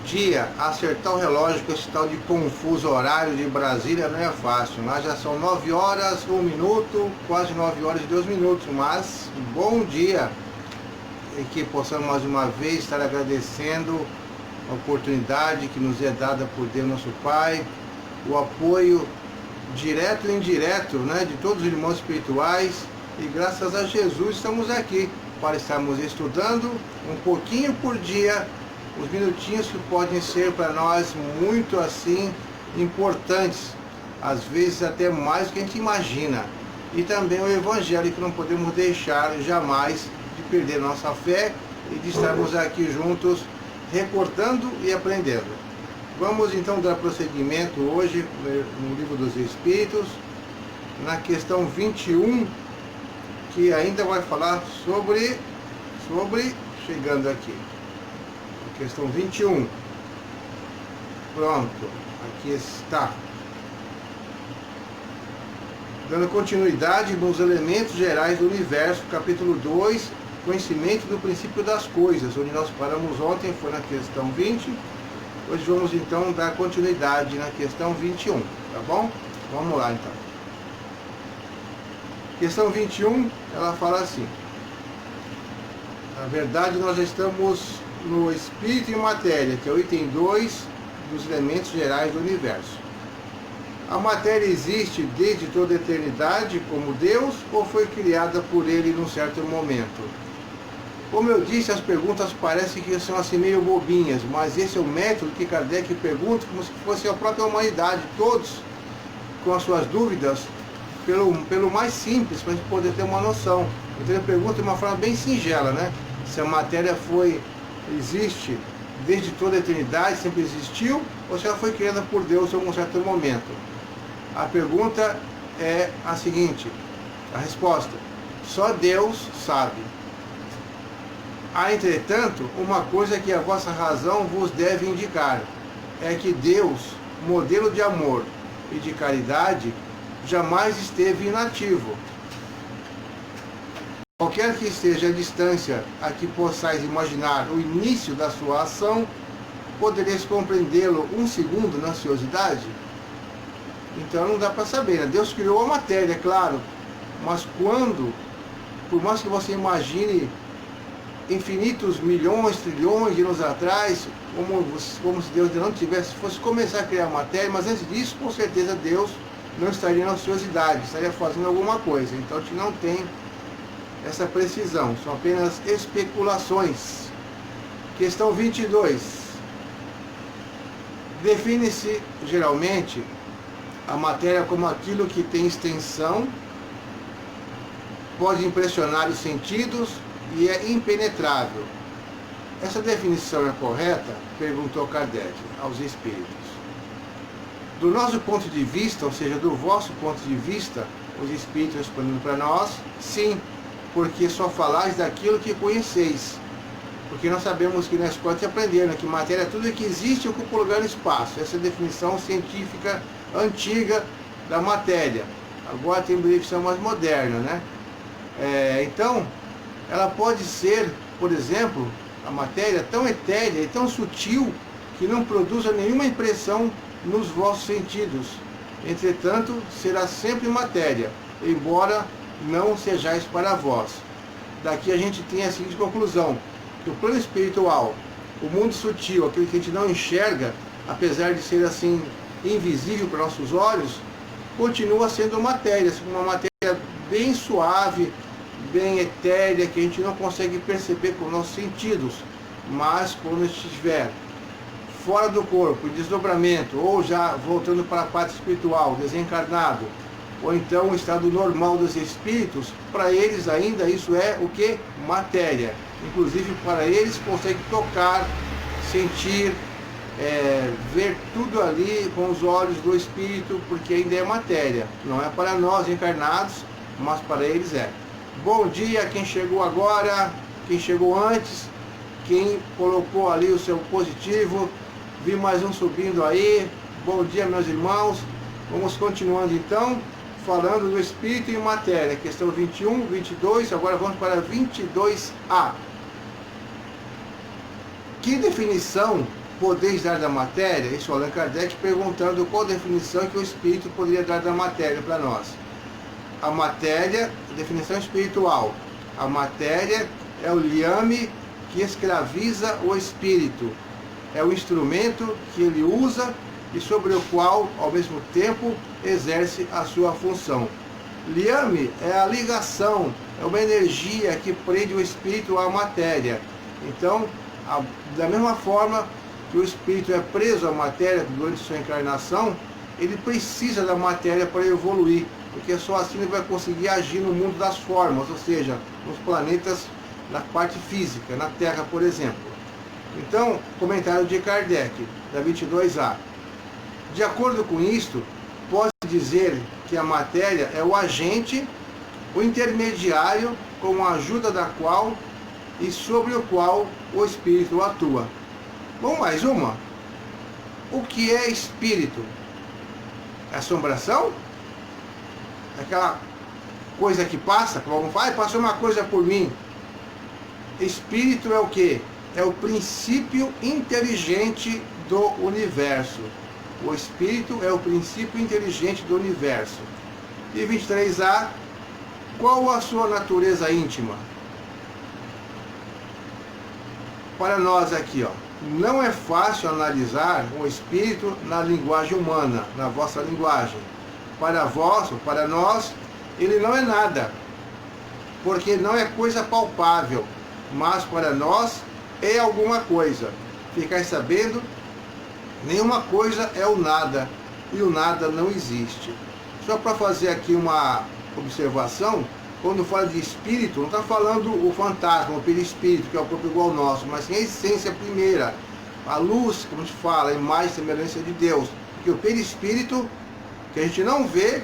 dia. Acertar o relógio com esse tal de confuso horário de Brasília não é fácil. Lá já são 9 horas, 1 minuto, quase 9 horas e 2 minutos. Mas bom dia. E que possamos mais uma vez estar agradecendo a oportunidade que nos é dada por Deus nosso Pai, o apoio direto e indireto, né, de todos os irmãos espirituais, e graças a Jesus estamos aqui para estarmos estudando um pouquinho por dia, os minutinhos que podem ser para nós muito assim importantes, às vezes até mais do que a gente imagina, e também o Evangelho, que não podemos deixar jamais de perder nossa fé e de estarmos aqui juntos recordando e aprendendo. Vamos então dar prosseguimento hoje no Livro dos Espíritos, na questão 21, que ainda vai falar sobre chegando aqui, questão 21. Pronto, aqui está. Dando continuidade nos elementos gerais do universo, capítulo 2, conhecimento do princípio das coisas, onde nós paramos ontem, foi na questão 20. Hoje vamos então dar continuidade na questão 21, tá bom? Vamos lá então. Questão 21, ela fala assim: na verdade nós já estamos no Espírito e Matéria, que é o item 2 dos elementos gerais do universo. A matéria existe desde toda a eternidade como Deus, ou foi criada por Ele num certo momento? Como eu disse, as perguntas parecem que são assim meio bobinhas, mas esse é o método que Kardec pergunta como se fosse a própria humanidade, todos com as suas dúvidas, pelo mais simples, para a gente poder ter uma noção. Então ele pergunta de uma forma bem singela, né? Se a matéria existe desde toda a eternidade, sempre existiu, ou se ela foi criada por Deus em algum certo momento. A pergunta é a seguinte, a resposta: só Deus sabe. Há, entretanto, uma coisa que a vossa razão vos deve indicar, é que Deus, modelo de amor e de caridade, jamais esteve inativo. Qualquer que seja a distância a que possais imaginar o início da sua ação, podereis compreendê-lo um segundo na ociosidade? Então não dá para saber, né? Deus criou a matéria, claro, mas quando, por mais que você imagine infinitos milhões, trilhões de anos atrás, como se Deus não fosse começar a criar a matéria, mas antes disso, com certeza Deus não estaria na ociosidade, estaria fazendo alguma coisa. Então a gente não tem essa precisão, são apenas especulações. Questão 22. Define-se geralmente a matéria como aquilo que tem extensão, pode impressionar os sentidos e é impenetrável. Essa definição é correta? Perguntou Kardec aos espíritos. Do nosso ponto de vista, ou seja, do vosso ponto de vista, os espíritos respondendo para nós, sim, porque só falais daquilo que conheceis. Porque nós sabemos que na escola te aprenderam que matéria é tudo que existe e ocupa lugar no espaço. Essa é a definição científica antiga da matéria. Agora tem uma definição mais moderna, né? Então, ela pode ser, por exemplo, a matéria tão etérea e tão sutil que não produza nenhuma impressão nos vossos sentidos. Entretanto, será sempre matéria, embora não sejais para vós. Daqui a gente tem a seguinte conclusão, que o plano espiritual, o mundo sutil, aquele que a gente não enxerga, apesar de ser assim invisível para nossos olhos, continua sendo matéria, uma matéria bem suave, bem etérea, que a gente não consegue perceber com nossos sentidos, mas quando estiver fora do corpo, em desdobramento, ou já voltando para a parte espiritual, desencarnado, ou então o estado normal dos espíritos, para eles ainda isso é o que? Matéria. Inclusive para eles conseguem tocar, sentir, ver tudo ali com os olhos do espírito, porque ainda é matéria. Não é para nós encarnados, mas para eles é. Bom dia quem chegou agora, quem chegou antes, quem colocou ali o seu positivo. Vi mais um subindo aí. Bom dia, meus irmãos. Vamos continuando então, falando do espírito e matéria. Questão 21, 22, agora vamos para 22A. Que definição podeis dar da matéria? Isso Allan Kardec perguntando qual definição que o Espírito poderia dar da matéria para nós. A matéria, definição espiritual. A matéria é o liame que escraviza o Espírito. É o instrumento que ele usa e sobre o qual, ao mesmo tempo, exerce a sua função. Liame é a ligação, é uma energia que prende o Espírito à matéria. Então, da mesma forma que o Espírito é preso à matéria durante sua encarnação, ele precisa da matéria para evoluir, porque só assim ele vai conseguir agir no mundo das formas, ou seja, nos planetas, na parte física, na Terra, por exemplo. Então, comentário de Kardec, da 22A. De acordo com isto, pode dizer que a matéria é o agente, o intermediário, com a ajuda da qual e sobre o qual o Espírito atua. Bom, mais uma. O que é Espírito? É assombração? É aquela coisa que passa, que alguém fala, passou uma coisa por mim. Espírito é o quê? É o princípio inteligente do universo. O Espírito é o princípio inteligente do universo. E 23A, qual a sua natureza íntima? Para nós aqui, não é fácil analisar o Espírito na linguagem humana, na vossa linguagem. Para vós, ou para nós, ele não é nada, porque não é coisa palpável, mas para nós é alguma coisa. Ficai sabendo, nenhuma coisa é o nada, e o nada não existe. Só para fazer aqui uma observação, quando fala de espírito, não está falando o fantasma, o perispírito, que é o corpo igual ao nosso, mas sim a essência primeira, a luz, como a gente fala, a imagem e semelhança de Deus. Porque o perispírito, que a gente não vê,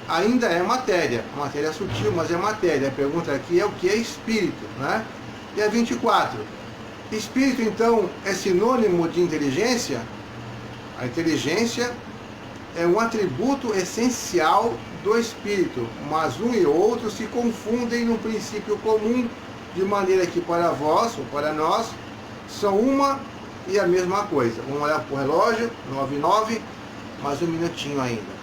ainda é matéria. A matéria é sutil, mas é matéria. A pergunta aqui é o que é espírito, né? E a 24. Espírito, então, é sinônimo de inteligência? A inteligência é um atributo essencial do espírito, mas um e outro se confundem num princípio comum, de maneira que para vós, ou para nós, são uma e a mesma coisa. Vamos olhar para o relógio, 9:09, mais um minutinho ainda.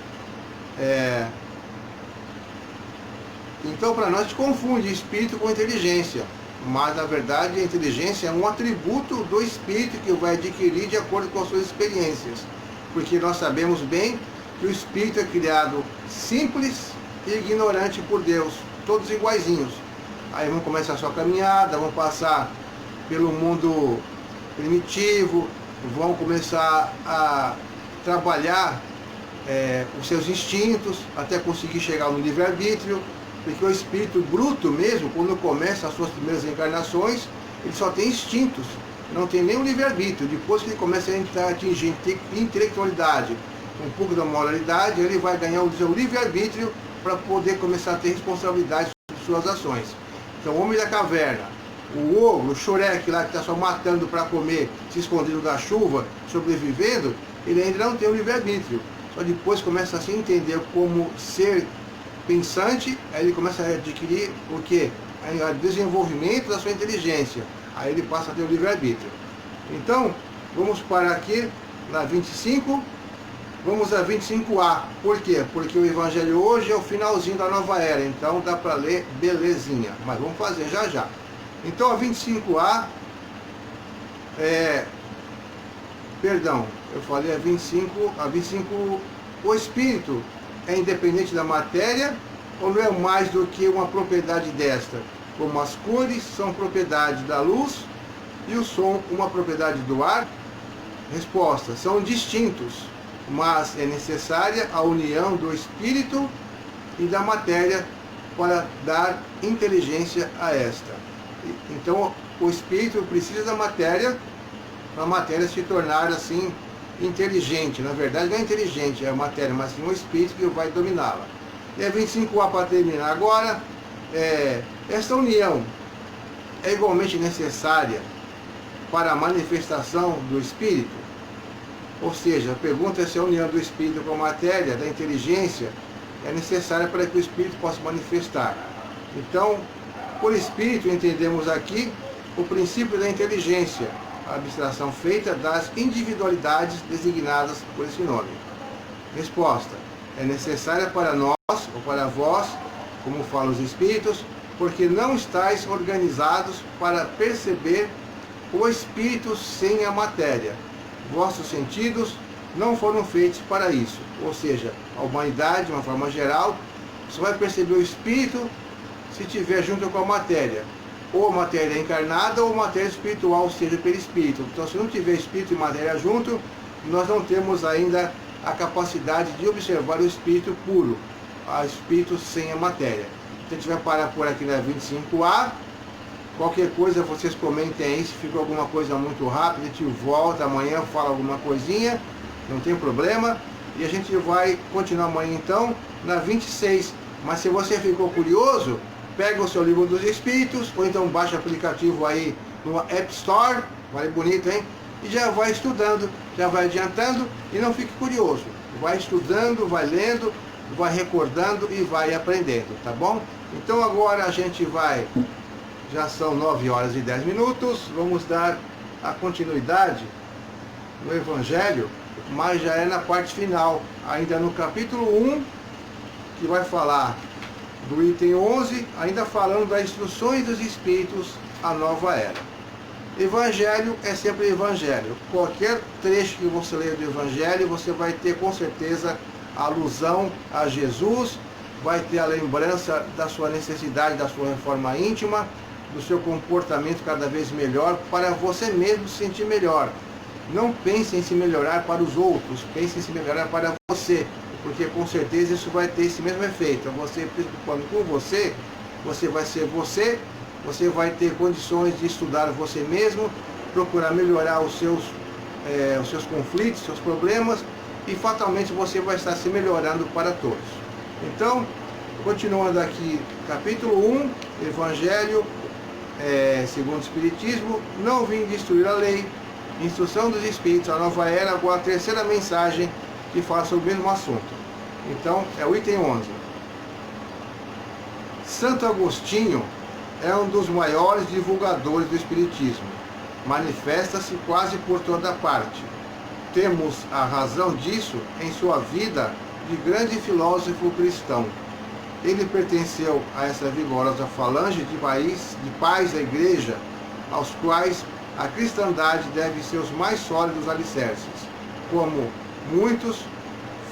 Então, para nós, se confunde espírito com inteligência, mas na verdade a inteligência é um atributo do espírito que vai adquirir de acordo com as suas experiências, porque nós sabemos bem que o espírito é criado simples e ignorante por Deus, todos iguaizinhos. Aí vão começar a sua caminhada, vão passar pelo mundo primitivo, vão começar a trabalhar os seus instintos, até conseguir chegar no livre-arbítrio, porque o espírito bruto mesmo, quando começa as suas primeiras encarnações, ele só tem instintos, não tem nem o livre-arbítrio. Depois que ele começa a atingir intelectualidade, um pouco da moralidade, ele vai ganhar o seu livre-arbítrio para poder começar a ter responsabilidade sobre suas ações. Então, o homem da caverna, o ogro, o Shurek lá que está só matando para comer, se escondendo da chuva, sobrevivendo, ele ainda não tem o livre-arbítrio. Só depois começa a se entender como ser pensante, aí ele começa a adquirir o quê? O desenvolvimento da sua inteligência. Aí ele passa a ter o livre-arbítrio. Então, vamos parar aqui na 25. Vamos a 25A. Por quê? Porque o Evangelho hoje é o finalzinho da nova era. Então dá para ler belezinha. Mas vamos fazer já já. Então a 25A perdão, eu falei a 25. A 25, o Espírito é independente da matéria ou não é mais do que uma propriedade desta? Como as cores são propriedade da luz e o som uma propriedade do ar? Resposta: são distintos, mas é necessária a união do espírito e da matéria para dar inteligência a esta. Então, o espírito precisa da matéria para a matéria se tornar assim inteligente. Na verdade, não é inteligente, é a matéria, mas sim o espírito que vai dominá-la. E a 25A para terminar agora, esta união é igualmente necessária para a manifestação do espírito? Ou seja, a pergunta é se a união do espírito com a matéria, da inteligência, é necessária para que o espírito possa manifestar. Então, por espírito entendemos aqui o princípio da inteligência, a abstração feita das individualidades designadas por esse nome? Resposta: é necessária para nós, ou para vós, como falam os Espíritos, porque não estáis organizados para perceber o Espírito sem a matéria. Vossos sentidos não foram feitos para isso. Ou seja, a humanidade, de uma forma geral, só vai perceber o Espírito se estiver junto com a matéria. Ou a matéria encarnada ou a matéria espiritual, ou seja, pelo Espírito. Então, se não tiver Espírito e matéria junto, nós não temos ainda a capacidade de observar o Espírito puro, o Espírito sem a matéria. Então, a gente vai parar por aqui na 25A. Qualquer coisa vocês comentem aí, se ficou alguma coisa muito rápida, a gente volta amanhã, fala alguma coisinha, não tem problema. E a gente vai continuar amanhã então na 26. Mas se você ficou curioso, pega o seu livro dos Espíritos, ou então baixa o aplicativo aí no App Store, vale bonito, hein? E já vai estudando, já vai adiantando e não fique curioso. Vai estudando, vai lendo, vai recordando e vai aprendendo, tá bom? Então agora a gente vai, já são 9 horas e 10 minutos, vamos dar a continuidade no Evangelho, mas já é na parte final, ainda no capítulo 1, que vai falar do item 11, ainda falando das instruções dos Espíritos à nova era. Evangelho é sempre Evangelho. Qualquer trecho que você leia do Evangelho, você vai ter com certeza a alusão a Jesus, vai ter a lembrança da sua necessidade, da sua reforma íntima, do seu comportamento cada vez melhor, para você mesmo se sentir melhor. Não pense em se melhorar para os outros, pense em se melhorar para você, porque com certeza isso vai ter esse mesmo efeito. Você preocupando com você, você vai ser você vai ter condições de estudar você mesmo, procurar melhorar os seus conflitos, seus problemas, e fatalmente você vai estar se melhorando para todos. Então, continuando aqui, capítulo 1, Evangelho segundo o Espiritismo, não vim destruir a lei, instrução dos Espíritos, a nova era, agora a terceira mensagem que fala sobre o mesmo assunto. Então, é o item 11. Santo Agostinho é um dos maiores divulgadores do Espiritismo. Manifesta-se quase por toda parte. Temos a razão disso em sua vida de grande filósofo cristão. Ele pertenceu a essa vigorosa falange de pais da Igreja, aos quais a cristandade deve seus mais sólidos alicerces. Como muitos,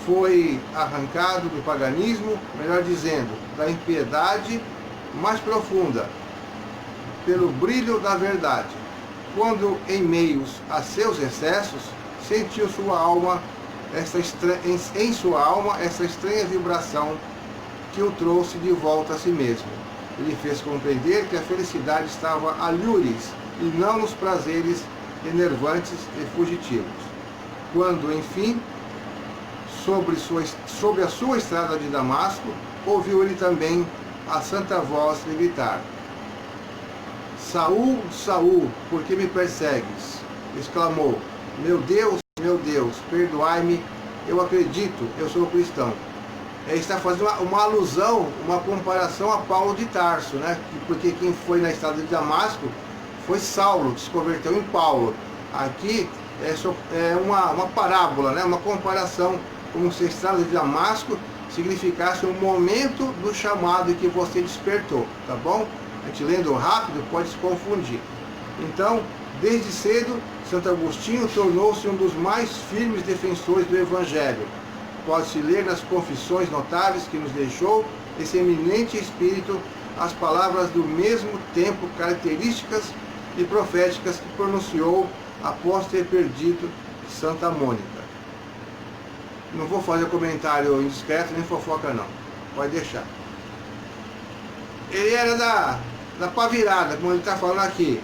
foi arrancado do paganismo, melhor dizendo, da impiedade mais profunda, pelo brilho da verdade. Quando, em meios a seus excessos, sentiu em sua alma essa estranha vibração que o trouxe de volta a si mesmo. Ele fez compreender que a felicidade estava alhures e não nos prazeres enervantes e fugitivos. Quando, enfim, sobre a sua estrada de Damasco, ouviu ele também a santa voz lhe gritar: Saul, Saul, por que me persegues? Exclamou: meu Deus, perdoai-me, eu acredito, eu sou cristão. Ele está fazendo uma alusão, uma comparação a Paulo de Tarso, né? Porque quem foi na estrada de Damasco foi Saulo, que se converteu em Paulo. Aqui é uma parábola, né? Uma comparação, como se a estrada de Damasco significasse um momento do chamado que você despertou, tá bom? A gente lendo rápido pode se confundir. Então, desde cedo, Santo Agostinho tornou-se um dos mais firmes defensores do Evangelho. Pode-se ler nas confissões notáveis que nos deixou esse eminente espírito as palavras do mesmo tempo características e proféticas que pronunciou após ter perdido Santa Mônica. Não vou fazer comentário indiscreto nem fofoca não, pode deixar. Ele era da pavirada, como ele está falando aqui.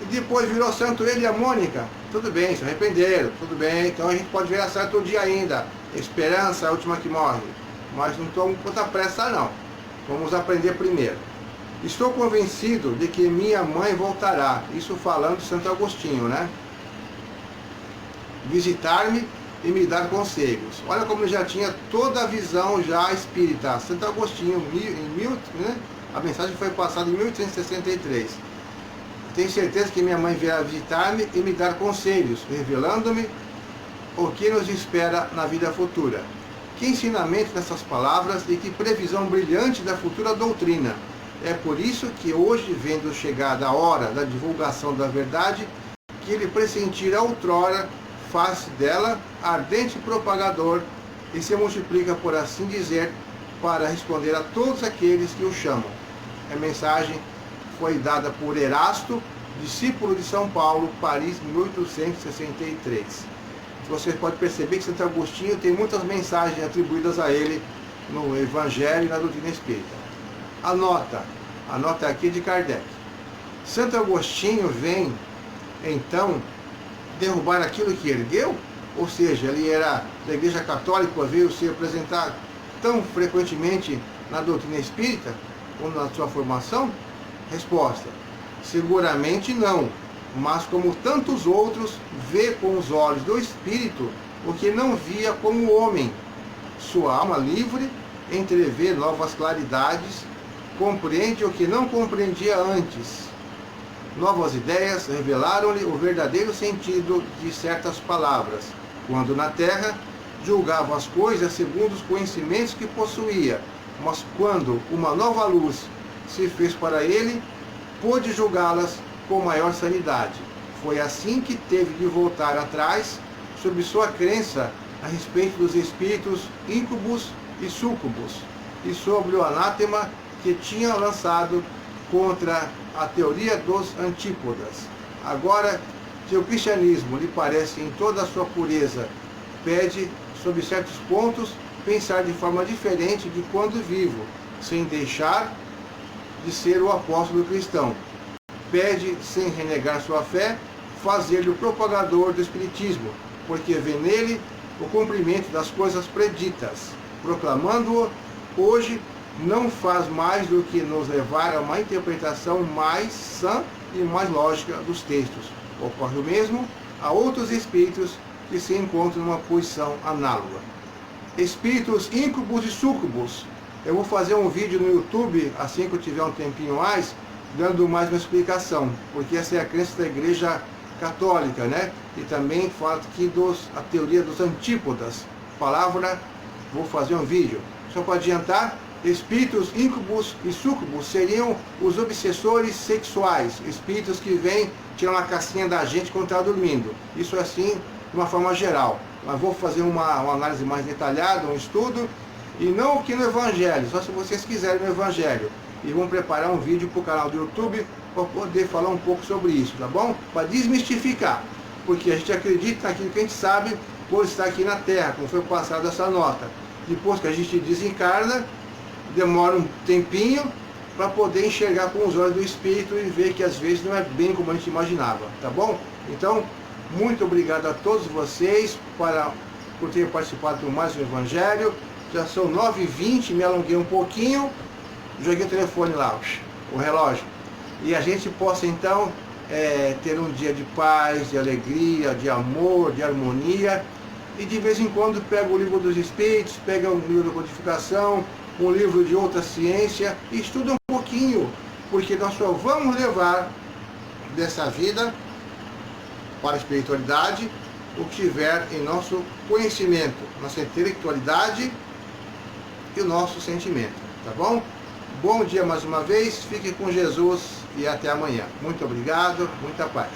E depois virou santo ele e a Mônica. Tudo bem, se arrependeram, tudo bem. Então a gente pode virar santo um dia ainda. Esperança é a última que morre. Mas não estou com tanta pressa não. Vamos aprender primeiro. Estou convencido de que minha mãe voltará. Isso falando de Santo Agostinho, né? Visitar-me e me dar conselhos. Olha como ele já tinha toda a visão já espírita. Santo Agostinho, a mensagem foi passada em 1863. Tenho certeza que minha mãe virá visitar-me e me dar conselhos, revelando-me o que nos espera na vida futura. Que ensinamento dessas palavras e que previsão brilhante da futura doutrina. É por isso que hoje, vendo chegada a hora da divulgação da verdade, que ele pressentira outrora, faz dela ardente propagador e se multiplica, por assim dizer, para responder a todos aqueles que o chamam. A mensagem foi dada por Erasto, discípulo de São Paulo, Paris, 1863. Você pode perceber que Santo Agostinho tem muitas mensagens atribuídas a ele no Evangelho e na doutrina espírita. A nota aqui de Kardec. Santo Agostinho vem, então, derrubar aquilo que ergueu? Ou seja, ele era da Igreja Católica, veio se apresentar tão frequentemente na doutrina espírita, ou na sua formação? Resposta: seguramente não, mas como tantos outros, vê com os olhos do Espírito o que não via como homem. Sua alma livre entrevê novas claridades, compreende o que não compreendia antes. Novas ideias revelaram-lhe o verdadeiro sentido de certas palavras, quando na terra julgava as coisas segundo os conhecimentos que possuía, mas quando uma nova luz se fez para ele, pôde julgá-las com maior sanidade. Foi assim que teve de voltar atrás sobre sua crença a respeito dos espíritos íncubos e súcubos e sobre o anátema que tinha lançado contra a teoria dos antípodas. Agora, se o cristianismo lhe parece em toda a sua pureza, pede, sob certos pontos, pensar de forma diferente de quando vivo, sem deixar de ser o apóstolo cristão. Pede, sem renegar sua fé, fazer-lhe o propagador do Espiritismo, porque vê nele o cumprimento das coisas preditas. Proclamando-o, hoje não faz mais do que nos levar a uma interpretação mais sã e mais lógica dos textos. Ocorre o mesmo a outros espíritos que se encontram numa posição análoga. Espíritos íncubos e súcubos. Eu vou fazer um vídeo no YouTube, assim que eu tiver um tempinho mais, dando mais uma explicação, porque essa é a crença da Igreja Católica, né? E também fala aqui a teoria dos antípodas. Palavra, vou fazer um vídeo. Só para adiantar, espíritos íncubos e súcubos seriam os obsessores sexuais, espíritos que vêm tirar uma casquinha da gente quando está dormindo. Isso é assim, de uma forma geral. Mas vou fazer uma análise mais detalhada, um estudo, e não aqui no Evangelho, só se vocês quiserem no Evangelho. E vamos preparar um vídeo para o canal do YouTube para poder falar um pouco sobre isso, tá bom? Para desmistificar, porque a gente acredita naquilo que a gente sabe por estar aqui na Terra, como foi passada essa nota. Depois que a gente desencarna, demora um tempinho para poder enxergar com os olhos do Espírito e ver que às vezes não é bem como a gente imaginava, tá bom? Então, muito obrigado a todos vocês por terem participado do mais um Evangelho. Já são 9h20, me alonguei um pouquinho, joguei o telefone lá, o relógio. E a gente possa então ter um dia de paz, de alegria, de amor, de harmonia. E de vez em quando pega o livro dos Espíritos, pega um livro da codificação, um livro de outra ciência, e estuda um pouquinho, porque nós só vamos levar dessa vida para a espiritualidade o que tiver em nosso conhecimento, nossa intelectualidade e o nosso sentimento, tá bom? Bom dia mais uma vez, fique com Jesus e até amanhã. Muito obrigado, muita paz.